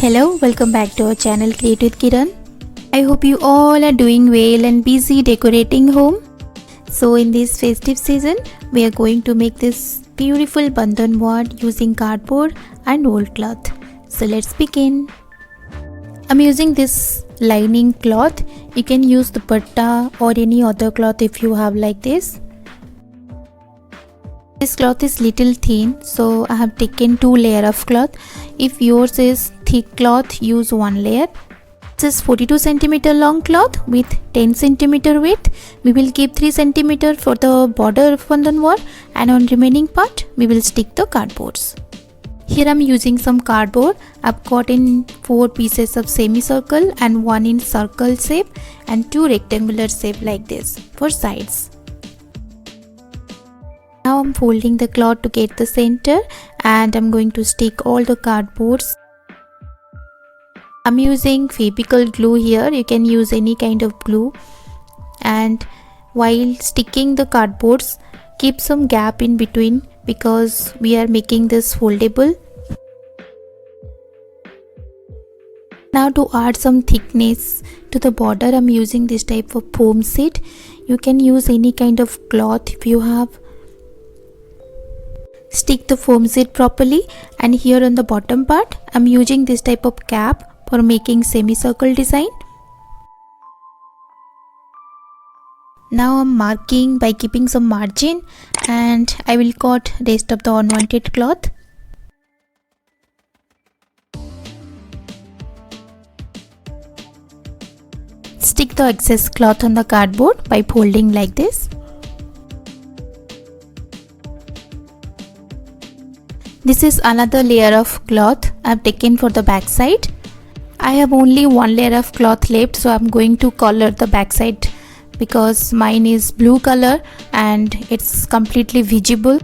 Hello, welcome back to our channel Create with Kiran. I hope you all are doing well and busy decorating home. So in this festive season, we are going to make this beautiful Bandhanwar using cardboard and old cloth. So let's begin. I'm using this lining cloth. You can use the dupatta or any other cloth if you have like this. This cloth is little thin, so I have taken 2 layers of cloth. If yours is thick cloth, use 1 layer. This is 42 cm long cloth with 10 cm width. We will keep 3 cm for the border of Bandhanwar, and on remaining part we will stick the cardboards. Here I am using some cardboard. I've got in 4 pieces of semicircle and 1 in circle shape and 2 rectangular shape like this for sides. Now I'm folding the cloth to get the center, and I'm going to stick all the cardboards. I'm using Fevicol glue here. You can use any kind of glue. And while sticking the cardboards, keep some gap in between because we are making this foldable. Now to add some thickness to the border, I'm using this type of foam sheet. You can use any kind of cloth if you have. Stick the foam sheet properly, and here on the bottom part I'm using this type of cap for making semicircle design. Now I'm marking by keeping some margin, and I will cut rest of the unwanted cloth. Stick the excess cloth on the cardboard by folding like this. This is another layer of cloth I have taken for the back side. I have only 1 layer of cloth left, so I am going to color the back side because mine is blue color and it's completely visible.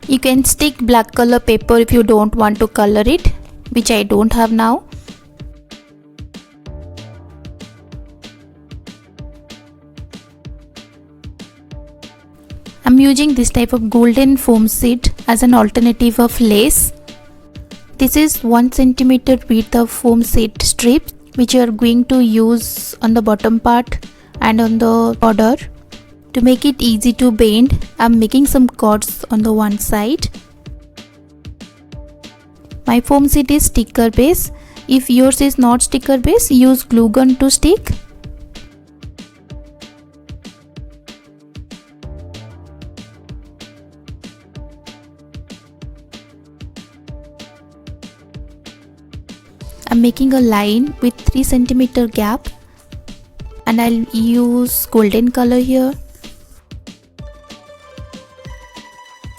You can stick black color paper if you don't want to color it, which I don't have now. I'm using this type of golden foam sheet as an alternative of lace. This is 1 cm width of foam sheet strips which you are going to use on the bottom part and on the border. To make it easy to bend, I'm making some cuts on the one side. My foam sheet is sticker base. If yours is not sticker base, use glue gun to stick. I'm making a line with 3 cm gap, and I'll use golden color here.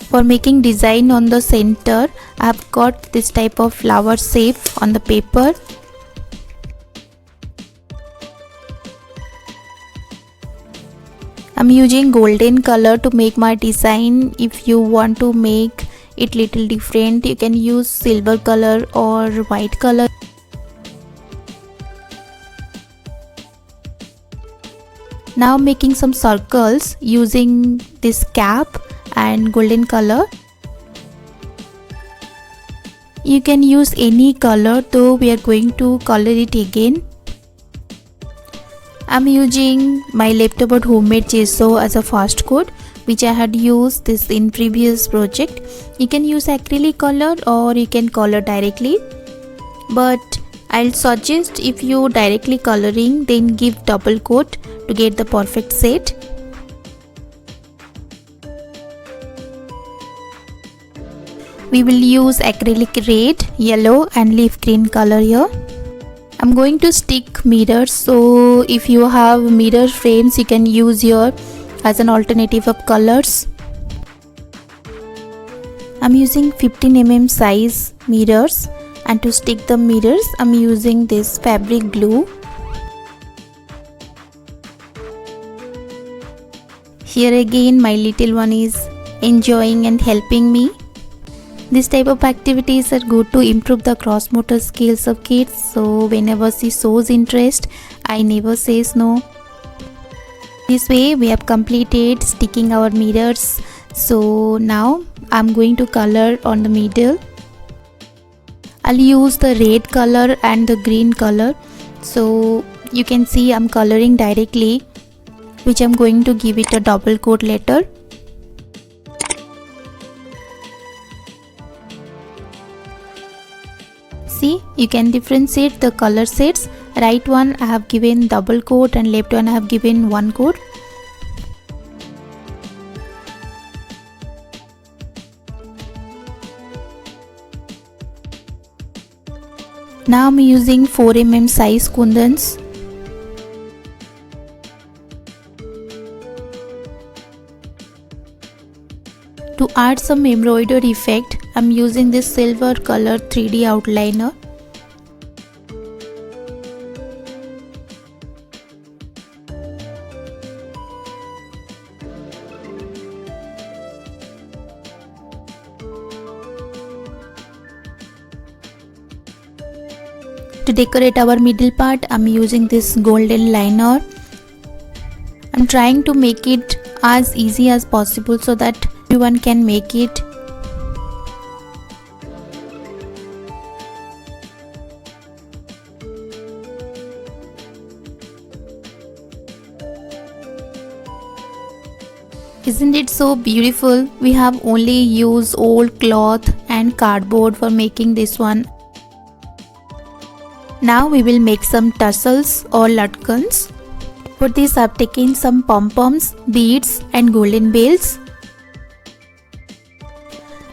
For making design on the center, I've got this type of flower shape on the paper. I'm using golden color to make my design. If you want to make it little different, you can use silver color or white color. Now making some circles using this cap and golden color. You can use any color, though we are going to color it again. I'm using my leftover homemade gesso as a first coat, which I had used this in previous project. You can use acrylic color or you can color directly, but I'll suggest if you directly coloring, then give double coat to get the perfect set. We will use acrylic red, yellow and leaf green color here. I'm going to stick mirrors, so if you have mirror frames, you can use here as an alternative of colors. I'm using 15 mm size mirrors, and to stick the mirrors I'm using this fabric glue. Here again my little one is enjoying and helping me. This type of activities are good to improve the cross motor skills of kids, so whenever she shows interest, I never says no. This way we have completed sticking our mirrors. So now I'm going to color on the middle. I'll use the red color and the green color. So you can see I'm coloring directly, which I'm going to give it a double coat later. See, you can differentiate the color shades. Right one I have given double coat and left one I have given one coat. Now I'm using 4 mm size kundans. To add some embroidery effect, I'm using this silver color 3D outliner. To decorate our middle part, I'm using this golden liner. I'm trying to make it as easy as possible so that everyone can make it. Isn't it so beautiful? We have only used old cloth and cardboard for making this one. Now we will make some tassels or latkans. For this I have taken some pom-poms, beads and golden bells.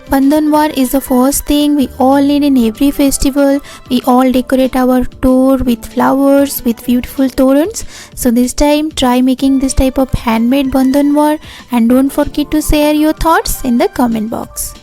Bandhanwar is the first thing we all need in every festival. We all decorate our door with flowers, with beautiful torans. So this time try making this type of handmade Bandhanwar and don't forget to share your thoughts in the comment box.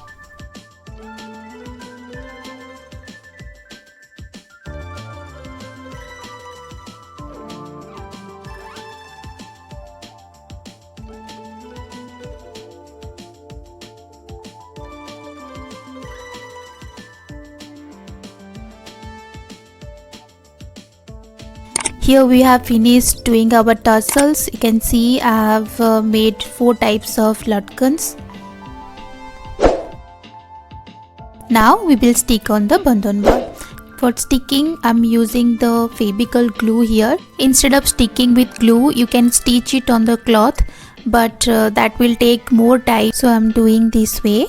Here we have finished doing our tassels. You can see I have made 4 types of latkans. Now we will stick on the Bandhanwar. For sticking, I'm using the Fevicol glue here. Instead of sticking with glue, you can stitch it on the cloth, but that will take more time. So I'm doing this way.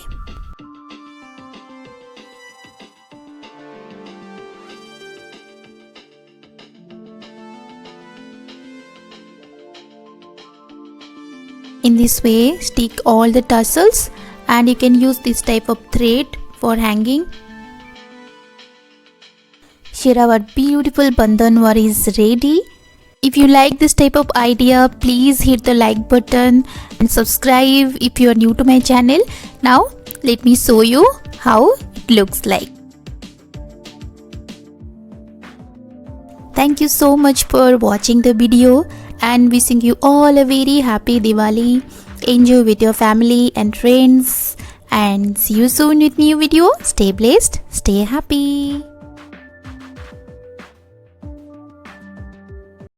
In this way, stick all the tassels, and you can use this type of thread for hanging. Here our beautiful Bandhanwar is ready. If you like this type of idea, please hit the like button and subscribe if you are new to my channel. Now let me show you how it looks like. Thank you so much for watching the video and wishing you all a very happy Diwali. Enjoy with your family and friends, and see you soon with new video. Stay blessed, stay happy.